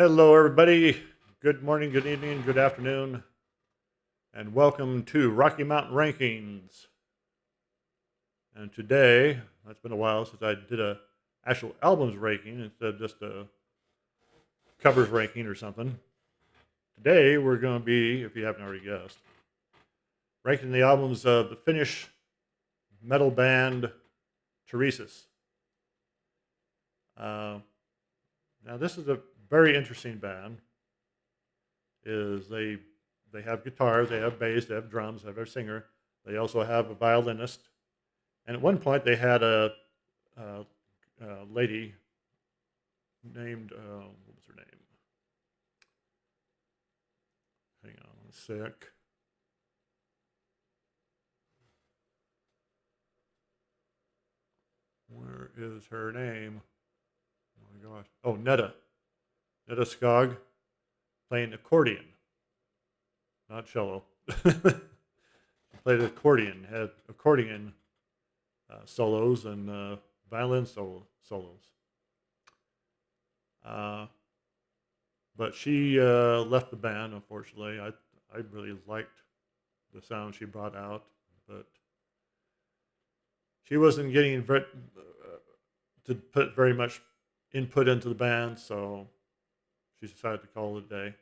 Hello, everybody. Good morning, good evening, good afternoon, and welcome to Rocky Mountain Rankings. And today, it's been a while since I did a actual albums ranking instead of just a covers ranking or something. Today, we're going to be, if you haven't already guessed, ranking the albums of the Finnish metal band Turisas. Now, this is a very interesting band. They have guitars, they have bass, they have drums, they have a singer. They also have a violinist, and at one point they had a lady named what was her name? Hang on a sec. Where is her name? Oh my gosh! Oh, Netta Skog, playing accordion, not cello. Played accordion, had accordion solos and violin solos. But she left the band, unfortunately. I really liked the sound she brought out, but she wasn't getting to put very much input into the band, so she decided to call it a day.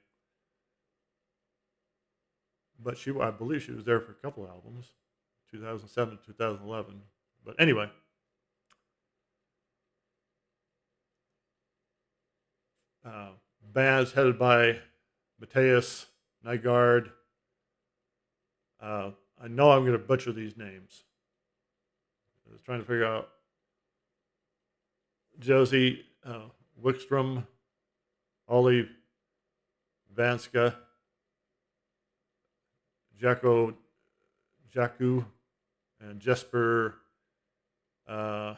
But I believe she was there for a couple albums, 2007, 2011. But anyway, band is headed by Matthias Nygaard. I know I'm going to butcher these names. I was trying to figure out Josie Wickstrom, Ollie Vanska, Jaku, and Jesper. And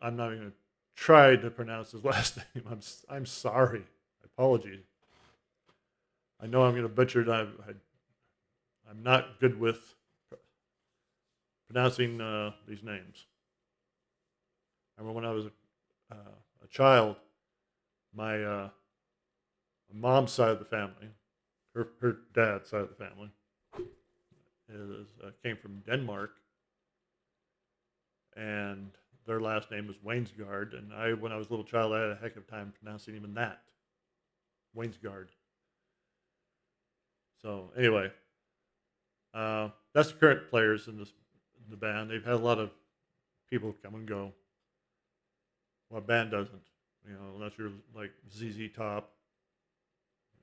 I'm not even going to try to pronounce his last name. I'm sorry. Apologies. I know I'm going to butcher it. I'm not good with pronouncing these names. I remember when I was a child, my mom's side of the family, her dad's side of the family, came from Denmark, and their last name was Wainsgard. And when I was a little child, I had a heck of a time pronouncing even that, Wainsgard. So anyway, that's the current players in the band. They've had a lot of people come and go. Well, a band doesn't, unless you're like ZZ Top.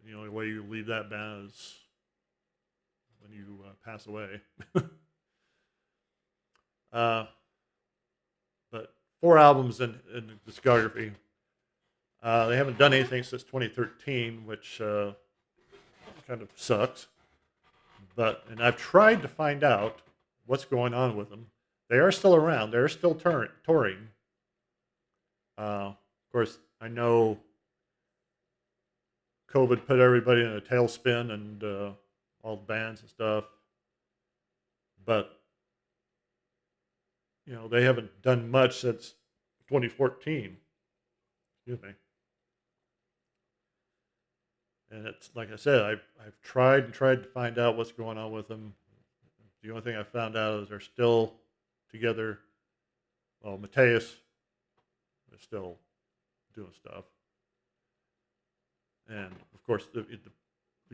The only way you leave that band is when you pass away. But 4 albums in the discography. They haven't done anything since 2013, which kind of sucks. And I've tried to find out what's going on with them. They are still around. They're still touring. Of course, I know COVID put everybody in a tailspin and all the bands and stuff. But they haven't done much since 2014. Excuse me. And it's like I said, I've tried and tried to find out what's going on with them. The only thing I found out is they're still together. Well, Matthias is still doing stuff, and of course the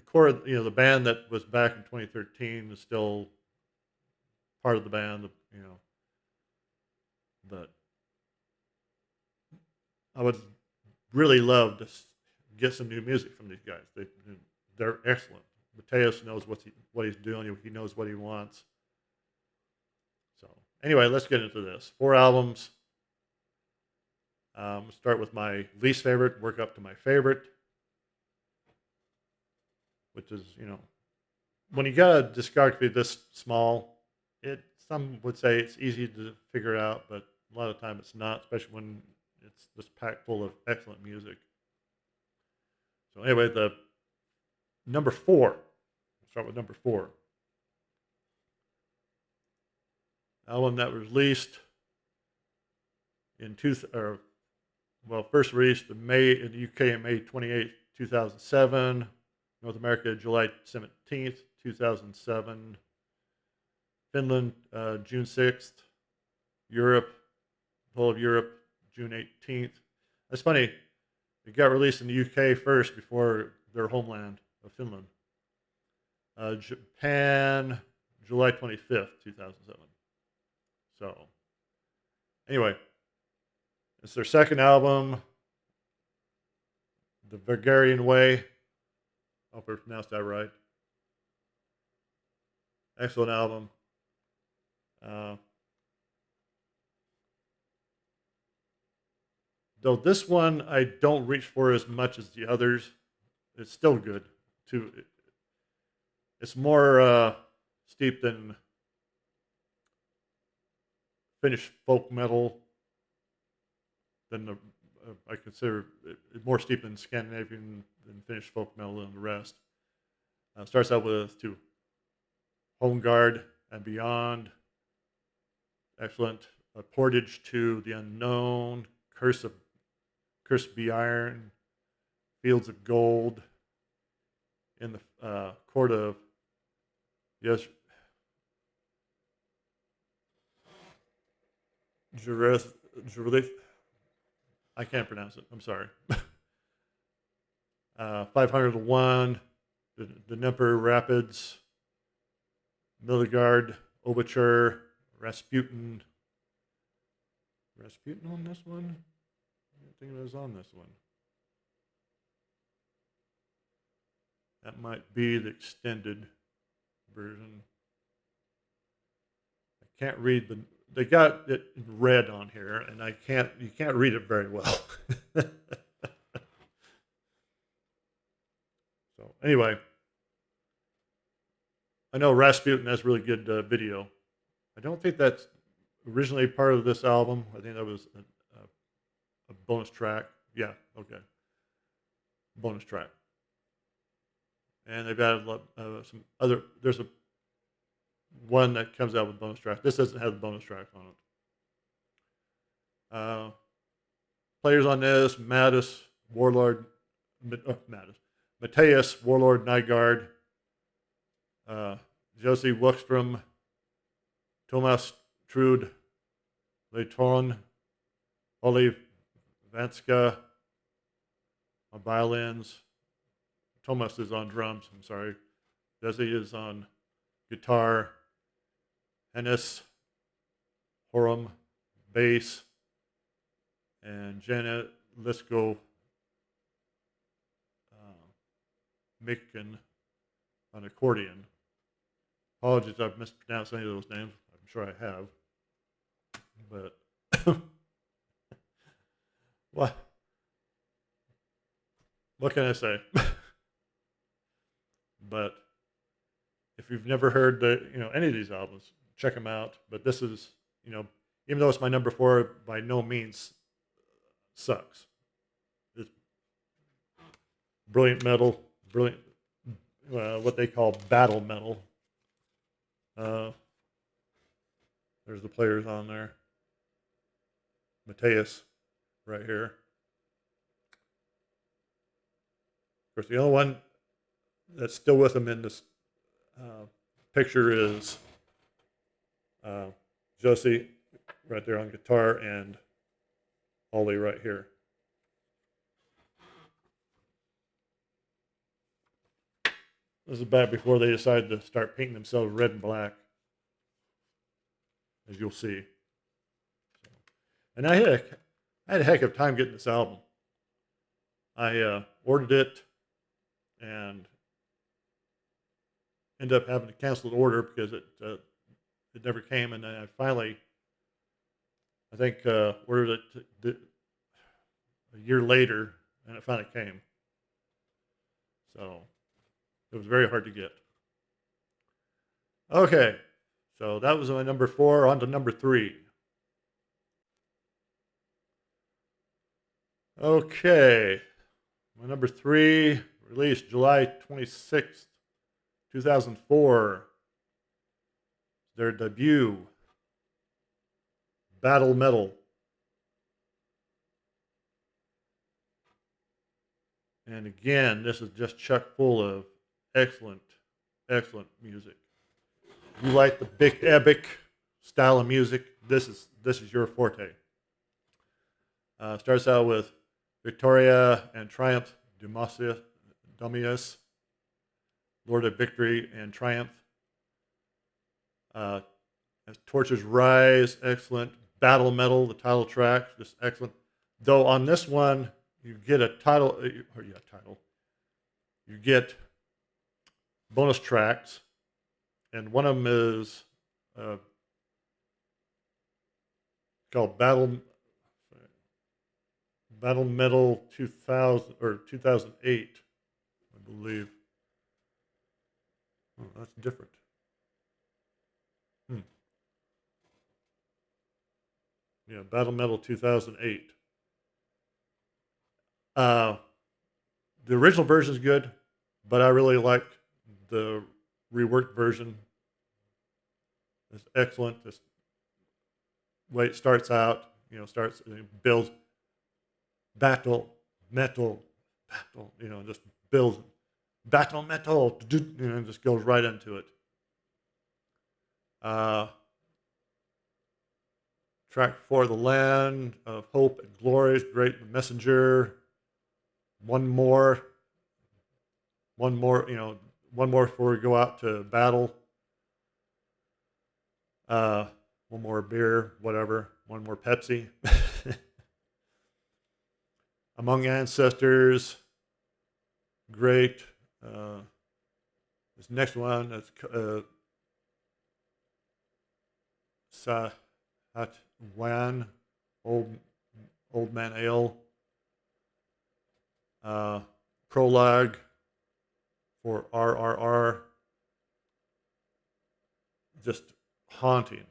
core, the band that was back in 2013 is still part of the band, But I would really love to get some new music from these guys. They're excellent. Mateus knows what he's doing. He knows what he wants. So anyway, let's get into this. 4 albums. Start with my least favorite, work up to my favorite, which is, when you got a discography this small, some would say it's easy to figure out, but a lot of time it's not, especially when it's just packed full of excellent music. So anyway, the number 4. We'll start with number 4. Album that was released in first released in the UK in May 28th, 2007. North America, July 17th, 2007. Finland, June 6th. Europe, whole of Europe, June 18th. That's funny. It got released in the UK first before their homeland of Finland. Japan, July 25th, 2007. So, anyway, it's their second album, The Bulgarian Way. I hope I pronounced that right. Excellent album. Though this one I don't reach for as much as the others, it's still good too. It's more steeped in Finnish folk metal than the I consider it more steeped in Scandinavian than Finnish folk metal than the rest. Starts out with to Home Guard and Beyond. Excellent. A Portage to the Unknown. Curse Be Iron. Fields of Gold. In the court of yes. Jurith. I can't pronounce it. I'm sorry. 501, the Dnieper Rapids, Milligard, Overture, Rasputin. Rasputin on this one? I don't think it was on this one. That might be the extended version. I can't read the. They got it in red on here, and you can't read it very well. So anyway, I know Rasputin has really good video. I don't think that's originally part of this album. I think that was a bonus track. Yeah, okay, bonus track. And they've added some other. There's a one that comes out with bonus track. This doesn't have the bonus track on it. Players on this: Mattis, Warlord, Mateus, Warlord, Nygaard, Josie Wuckstrom, Thomas Trude, Leiton, Oli Vanska on violins. Thomas is on drums. I'm sorry. Josie is on guitar. Hennis, Horum, bass, and Janet Lisko Micken on accordion. Apologies if I've mispronounced any of those names. I'm sure I have. But what can I say? But if you've never heard any of these albums, check them out. But this is, even though it's my number 4, by no means sucks. It's brilliant metal, brilliant, what they call battle metal. There's the players on there. Mateus, right here. Of course, the only one that's still with him in this picture is Josie right there on guitar and Ollie right here. This is back before they decided to start painting themselves red and black, as you'll see. And I had a heck of a time getting this album. I ordered it and ended up having to cancel the order because it never came, and then I finally, I think, ordered it a year later, and it finally came. So it was very hard to get. Okay, so that was my number 4. On to number 3. Okay, my number 3, released July 26th, 2004. Their debut, Battle Metal. And again, this is just chock full of excellent, excellent music. If you like the big epic style of music, this is your forte. Starts out with Victoria and Triumph, Domius, Lord of Victory and Triumph. As Torches Rise, excellent. Battle Metal, the title track, just excellent. Though on this one, you get a title, you get bonus tracks, and one of them is called Battle Metal 2000 or 2008, I believe. Oh, that's different. Yeah, Battle Metal 2008. The original version is good, but I really liked the reworked version. It's excellent. This way it starts out, builds battle, metal, battle, just builds battle metal, just goes right into it. Track for the Land of Hope and Glory, great. The Messenger, one more, one more before we go out to battle. One more beer, whatever. One more Pepsi. Among Ancestors, great. This next one, that's Sahat Wan, Old Man Ale. Prologue for RRR. Just haunting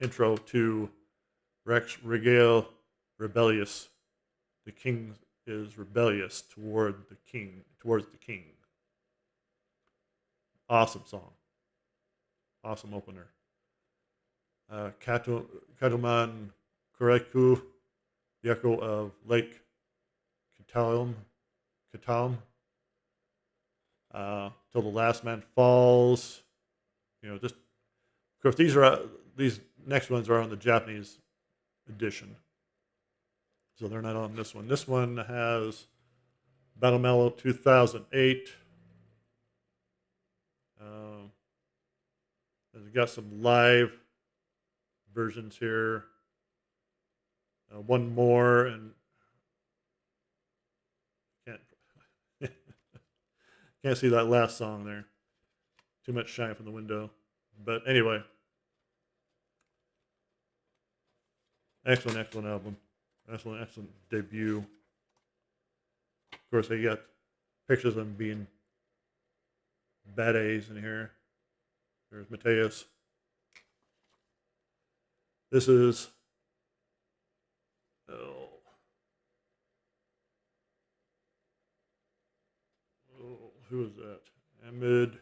intro to Rex Regale Rebellious. The king is rebellious towards the king. Awesome song. Awesome opener. Katuman Kureku, the echo of Lake Katalum. Till the Last Man Falls. Just of course these next ones are on the Japanese edition, so they're not on this one. This one has Battle Metal 2008. It's got some live versions here. One more, and can't see that last song there. Too much shine from the window. But anyway, excellent album. Excellent debut. Of course, they got pictures of them being bad A's in here. There's Mateus. This is who is that? Ahmed.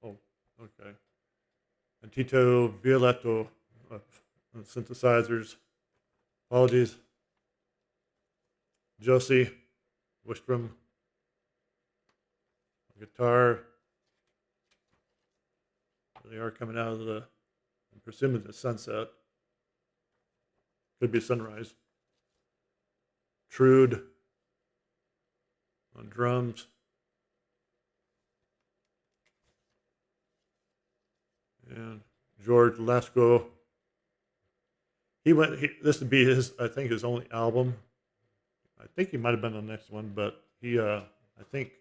Oh, okay. And Tito Violetto synthesizers. Apologies. Josie Wistrom guitar. They are coming out of the, I'm presuming the sunset. Could be sunrise. Trude on drums. And George Lasco. This would be I think his only album. I think he might have been on the next one, but he, I think,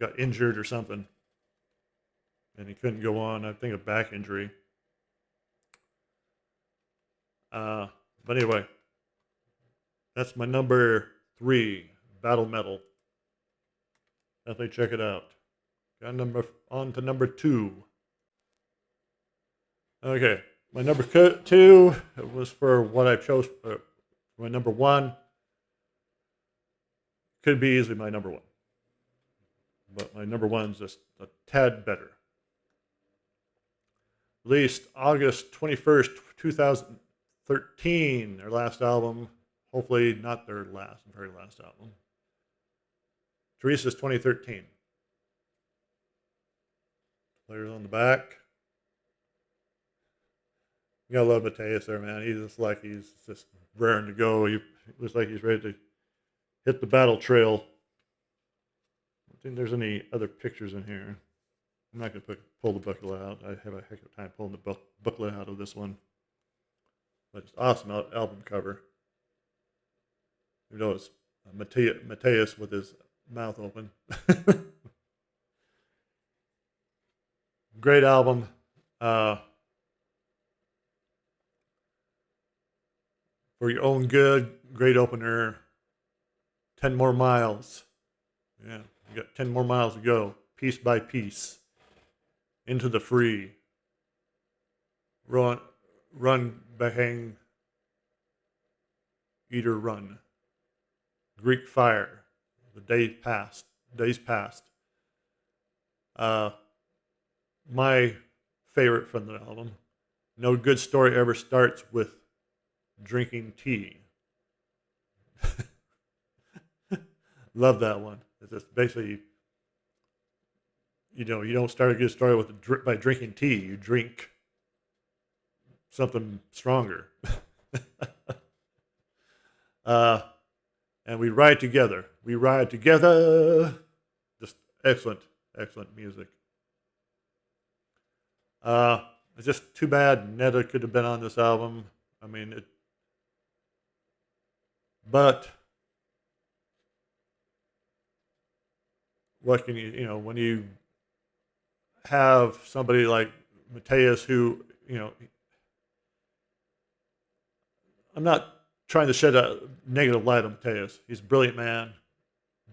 got injured or something. And he couldn't go on. I think a back injury. But anyway, that's my number 3, Battle Metal. Definitely check it out. On to number 2. Okay, my number 2 was for what I chose for my number 1. Could be easily my number 1. But my number 1 is just a tad better. released August 21st, 2013, their last album. Hopefully not their very last album. Turisas 2013. Players on the back. You gotta love Mateus there, man. He's just raring to go. He looks like he's ready to hit the battle trail. I don't think there's any other pictures in here. I'm not gonna pull the booklet out. I have a heck of a time pulling the booklet out of this one. But it's awesome album cover. You know, it's Mateus with his mouth open. Great album. For your own good, great opener. 10 more miles. Yeah, you got 10 more miles to go, piece by piece, into the free. Run, bang, eat or run. Greek fire. The days passed. My favorite from the album. No good story ever starts with drinking tea. Love that one. It's just basically, you don't start a good story by drinking tea. You drink something stronger. And we ride together. We ride together. Just excellent music. It's just too bad Netta could have been on this album. I mean, but what can when you have somebody like Mateus who, I'm not trying to shed a negative light on Mateus. He's a brilliant man,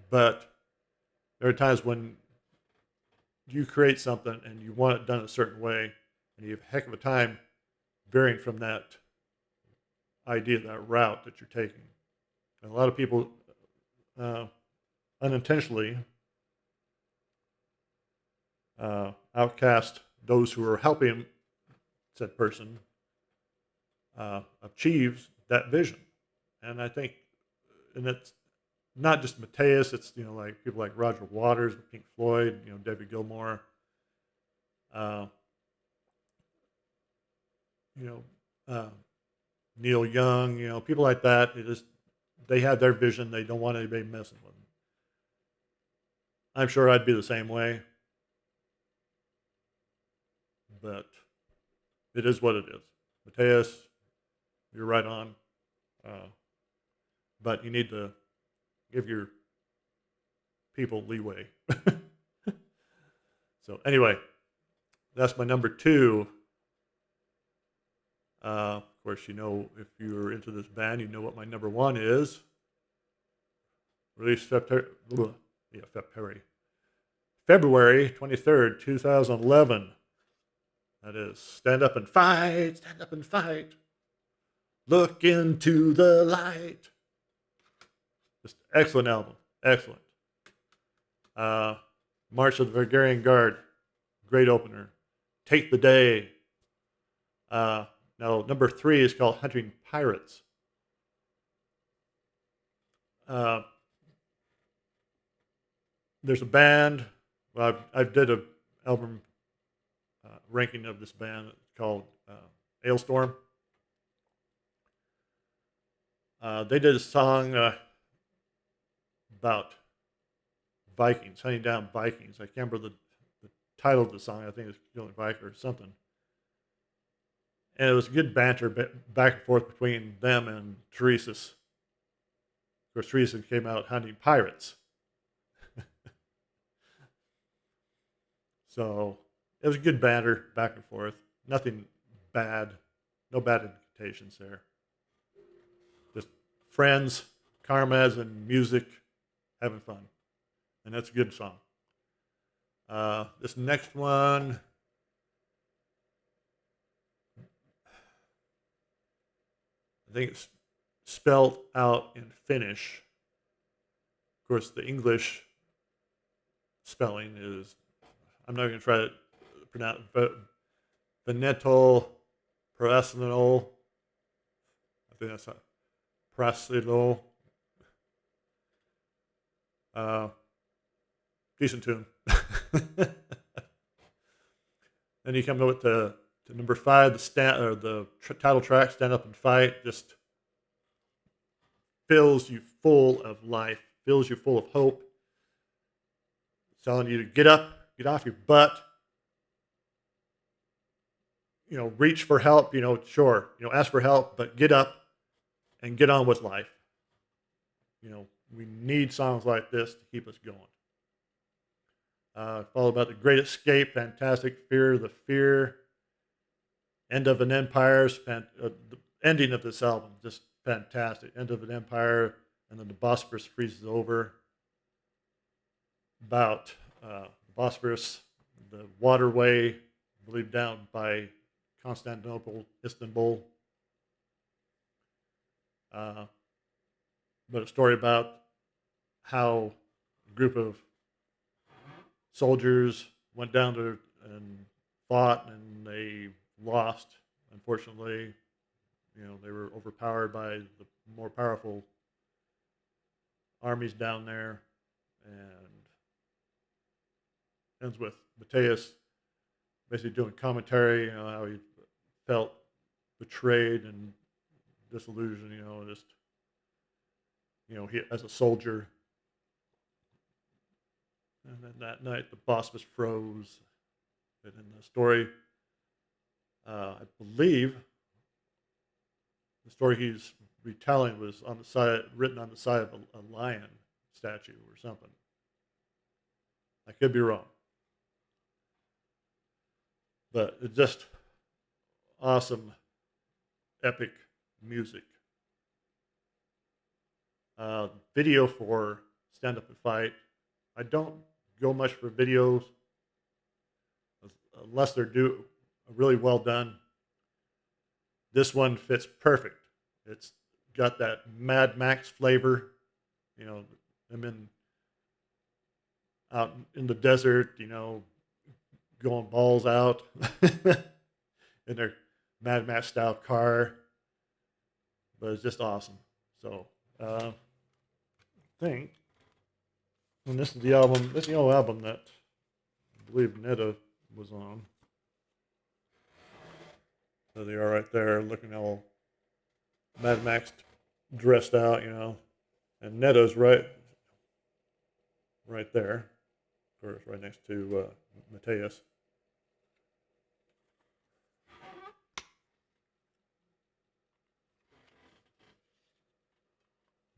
but there are times when you create something and you want it done a certain way, and you have a heck of a time varying from that idea, that route that you're taking. And a lot of people unintentionally outcast those who are helping said person achieves that vision. And I think, and it's not just Mateus, it's, like people like Roger Waters, Pink Floyd, David Gilmour, Neil Young, people like that. They have their vision. They don't want anybody messing with them. I'm sure I'd be the same way, but it is what it is. Mateus, you're right on, but you need to give your people leeway. So anyway, that's my number 2. Of course, if you're into this band, you know what my number 1 is. Released February 23rd, 2011. That is Stand Up and Fight, Stand Up and Fight. Look into the light. Just excellent album. Excellent. March of the Bulgarian Guard. Great opener. Take the Day. Now, number 3 is called Hunting Pirates. There's a band. Well, I did an album ranking of this band called Ailstorm. They did a song about Vikings, hunting down Vikings. I can't remember the title of the song. I think it's Killing Viking or something. And it was good banter back and forth between them and Turisas. Of course, Turisas came out hunting pirates. So it was good banter back and forth. Nothing bad. No bad invitations there. Just friends, karmas, and music, having fun. And that's a good song. This next one, I think it's spelled out in Finnish. Of course, the English spelling is, I'm not going to try to pronounce, but Veneto Paracinol. I think that's Paracinol. Decent tune. Then you come up to number 5, the title track, "Stand Up and Fight." Just fills you full of life, fills you full of hope, telling you to get up, get off your butt, reach for help, sure, ask for help, but get up and get on with life. We need songs like this to keep us going. Followed by "The Great Escape," fantastic. "Fear the Fear," "End of an Empire," the ending of this album, just fantastic. "End of an Empire," and then "The Bosphorus Freezes Over." About Bosphorus, the waterway, I believe down by Constantinople, Istanbul. But a story about how a group of soldiers went down there and fought, and they lost. Unfortunately, they were overpowered by the more powerful armies down there, and ends with Mateus basically doing commentary, how he felt betrayed and disillusioned, just, he, as a soldier. And then that night, the boss was froze. And in the story, I believe the story he's retelling was written on the side of a lion statue or something. I could be wrong. But it's just awesome, epic music. Video for "Stand Up and Fight." I don't go much for videos unless they're really well done. This one fits perfect. It's got that Mad Max flavor. I'm out in the desert, going balls out in their Mad Max style car. But it's just awesome. So I think, and this is the album. This is the old album that I believe Netta was on. There they are, right there, looking all Mad Max dressed out, and Netta's right there, of course, right next to Mateus.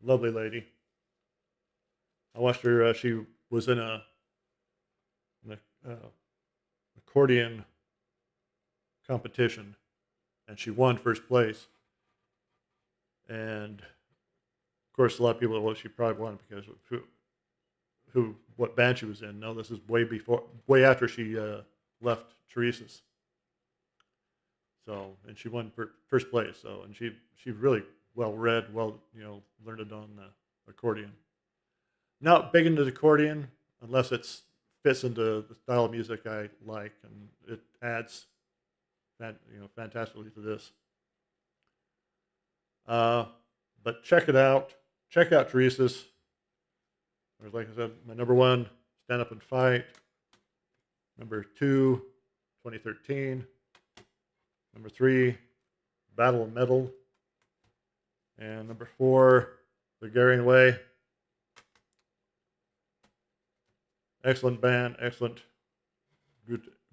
Lovely lady. I watched her. She was in an accordion competition, and she won first place. And of course, a lot of people, well, she probably won because of what band she was in. No, this is way after she left Turisas. So, and she won first place. So, and she's really well read, learned on the accordion. Not big into the accordion unless it fits into the style of music I like, and it adds fantastically to this. But check it out. Check out Turisas. Or like I said, my number 1, "Stand Up and Fight." Number 2, 2013. Number 3, "Battle Metal." And number 4, "Bulgarian Way." Excellent band, excellent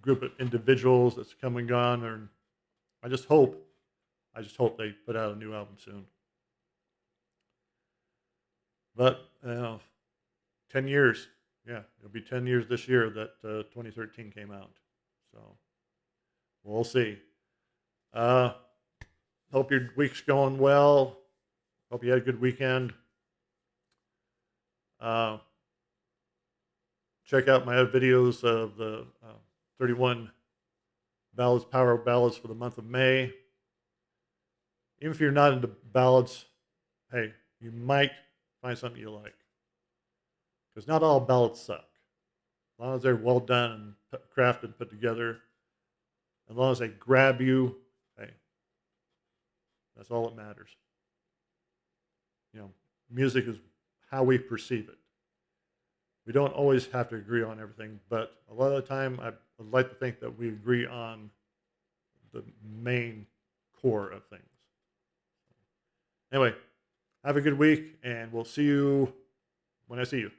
group of individuals that's come and gone, and I just hope they put out a new album soon. But 10 years, yeah, it'll be 10 years this year that 2013 came out. So we'll see. Hope your week's going well. Hope you had a good weekend. Check out my other videos of the 31 power ballads for the month of May. Even if you're not into ballads, hey, you might find something you like. Because not all ballads suck. As long as they're well done and crafted, put together, As long as they grab you, hey, that's all that matters. Music is how we perceive it. We don't always have to agree on everything, but a lot of the time I would like to think that we agree on the main core of things. Anyway, have a good week, and we'll see you when I see you.